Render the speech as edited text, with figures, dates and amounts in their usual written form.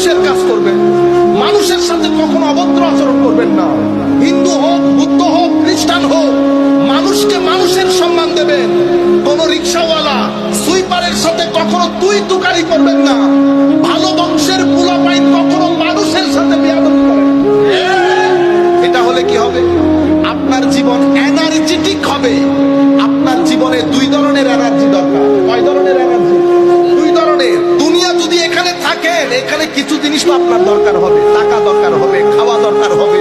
মানুষের কাজ করবেন, মানুষের সাথে কখনো অভদ্র আচরণ করবেন না। হিন্দু হোক, বুদ্ধ হোক, খ্রিস্টান হোক, মানুষকে মানুষের সম্মান দেবেন। কোন রিক্সাওয়ালা সুইপারের সাথে কখনো তুই তুকারি করবেন না। ভালো বংশের পোলাপাইন কখনো মানুষের সাথে বেয়াদবি করেন। এটা হলে কি হবে? আপনার জীবন এনার্জেটিক হবে। আপনার জীবনে দুই ধরনের এনার্জি দরকার। কয় ধরনের এনার্জি? দুই ধরনের। দুনিয়া যদি এখানে থাকেন, এখানে কিছু জিনিস তো আপনার দরকার হবে। টাকা দরকার হবে, খাওয়া দরকার হবে,